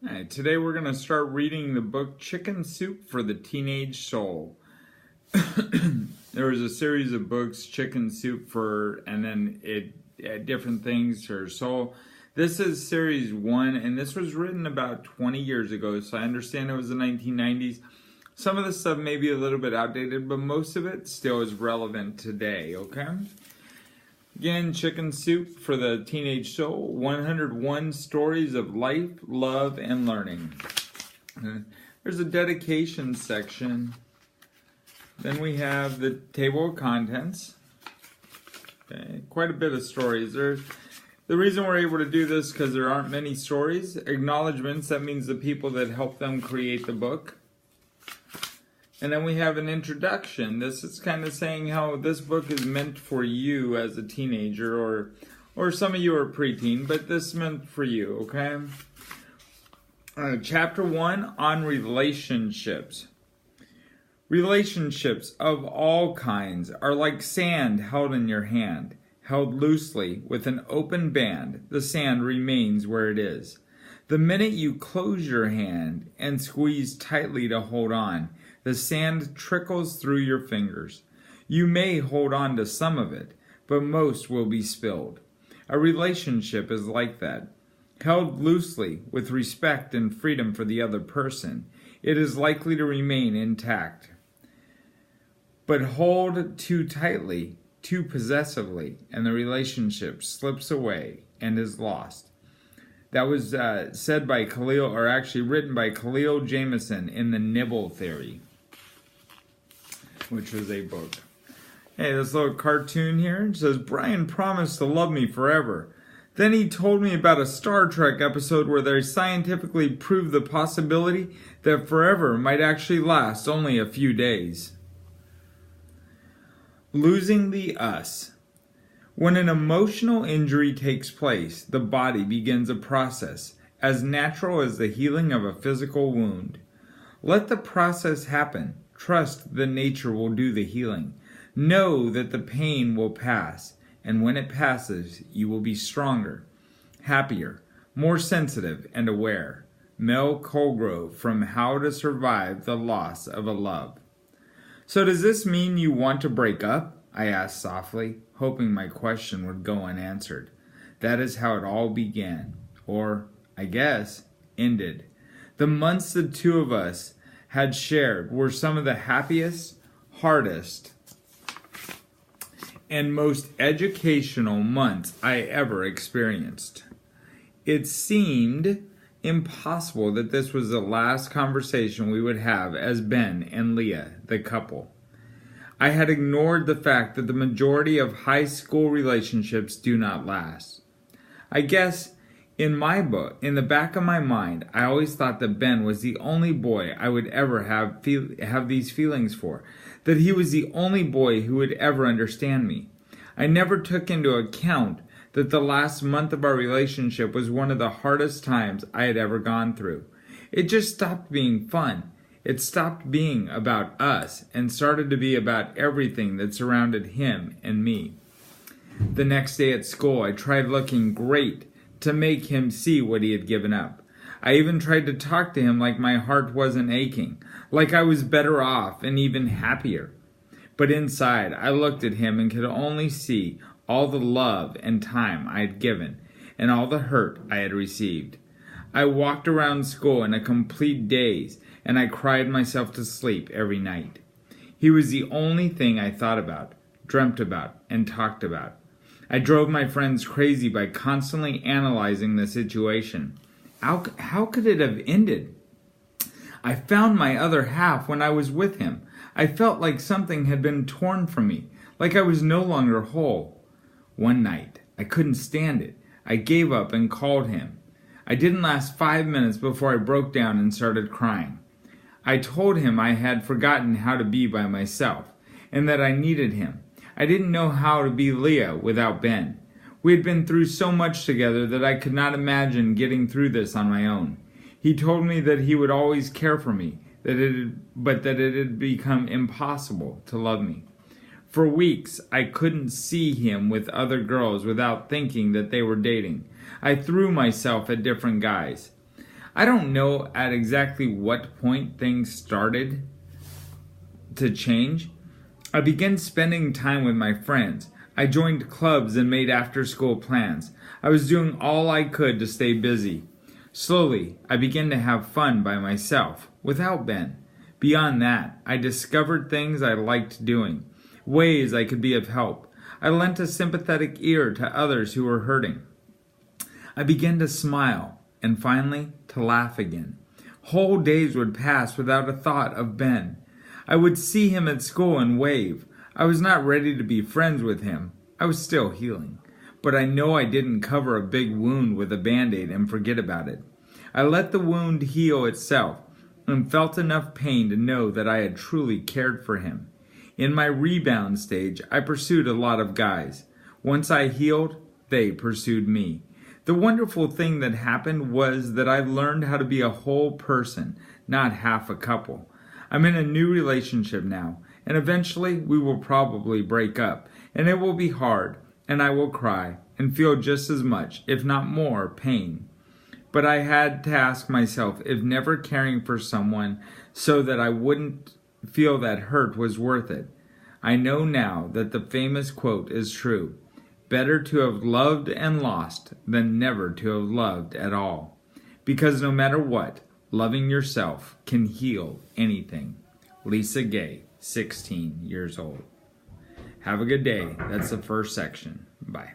All right, today we're going to start reading the book Chicken Soup for the Teenage Soul. There was a series of books, Chicken Soup for, and then different things for soul. This is series 1, and this was written about 20 years ago, so I understand it was the 1990s. Some of the stuff may be a little bit outdated, but most of it still is relevant today, okay? Again, Chicken Soup for the Teenage Soul, 101 Stories of Life, Love, and Learning. There's a dedication section. Then we have the table of contents. Okay, quite a bit of stories. The reason we're able to do this is because there aren't many stories. Acknowledgments, that means the people that helped them create the book. And then we have an introduction. This is kind of saying how this book is meant for you as a teenager, or some of you are preteen, but this is meant for you, okay? Chapter 1 on relationships. Relationships of all kinds are like sand held in your hand. Held loosely with an open band, the sand remains where it is. The minute you close your hand and squeeze tightly to hold on, the sand trickles through your fingers. You may hold on to some of it, but most will be spilled. A relationship is like that. Held loosely with respect and freedom for the other person, it is likely to remain intact. But hold too tightly, too possessively, and the relationship slips away and is lost. That was said by Khalil, or actually written by Khalil Jameson in The Nibble Theory, which was a book. Hey, this little cartoon here, it says, Brian promised to love me forever. Then he told me about a Star Trek episode where they scientifically proved the possibility that forever might actually last only a few days. Losing the us. When an emotional injury takes place, the body begins a process as natural as the healing of a physical wound. Let the process happen. Trust that nature will do the healing. Know that the pain will pass, and when it passes, you will be stronger, happier, more sensitive and aware. Mel Colgrove from How to Survive the Loss of a Love. So does this mean you want to break up? I asked softly, hoping my question would go unanswered. That is how it all began, or, I guess, ended. The months the two of us had shared were some of the happiest, hardest, and most educational months I ever experienced. It seemed impossible that this was the last conversation we would have as Ben and Leah, the couple. I had ignored the fact that the majority of high school relationships do not last. I guess in the back of my mind, I always thought that Ben was the only boy I would ever have these feelings for, that he was the only boy who would ever understand me. I never took into account that the last month of our relationship was one of the hardest times I had ever gone through. It just stopped being fun. It stopped being about us and started to be about everything that surrounded him and me. The next day at school, I tried looking great to make him see what he had given up. I even tried to talk to him like my heart wasn't aching, like I was better off and even happier. But inside, I looked at him and could only see all the love and time I had given and all the hurt I had received. I walked around school in a complete daze, and I cried myself to sleep every night. He was the only thing I thought about, dreamt about, and talked about. I drove my friends crazy by constantly analyzing the situation. How could it have ended? I found my other half when I was with him. I felt like something had been torn from me, like I was no longer whole. One night, I couldn't stand it. I gave up and called him. I didn't last 5 minutes before I broke down and started crying. I told him I had forgotten how to be by myself, and that I needed him. I didn't know how to be Leah without Ben. We had been through so much together that I could not imagine getting through this on my own. He told me that he would always care for me, but that it had become impossible to love me. For weeks, I couldn't see him with other girls without thinking that they were dating. I threw myself at different guys. I don't know at exactly what point things started to change. I began spending time with my friends. I joined clubs and made after-school plans. I was doing all I could to stay busy. Slowly, I began to have fun by myself, without Ben. Beyond that, I discovered things I liked doing, ways I could be of help. I lent a sympathetic ear to others who were hurting. I began to smile, and finally, to laugh again. Whole days would pass without a thought of Ben. I would see him at school and wave. I was not ready to be friends with him. I was still healing. But I know I didn't cover a big wound with a Band-Aid and forget about it. I let the wound heal itself and felt enough pain to know that I had truly cared for him. In my rebound stage, I pursued a lot of guys. Once I healed, they pursued me. The wonderful thing that happened was that I learned how to be a whole person, not half a couple. I'm in a new relationship now, and eventually we will probably break up, and it will be hard, and I will cry and feel just as much, if not more, pain. But I had to ask myself if never caring for someone so that I wouldn't feel that hurt was worth it. I know now that the famous quote is true. Better to have loved and lost than never to have loved at all. Because no matter what, loving yourself can heal anything. Lisa Gay, 16 years old. Have a good day. That's the first section. Bye.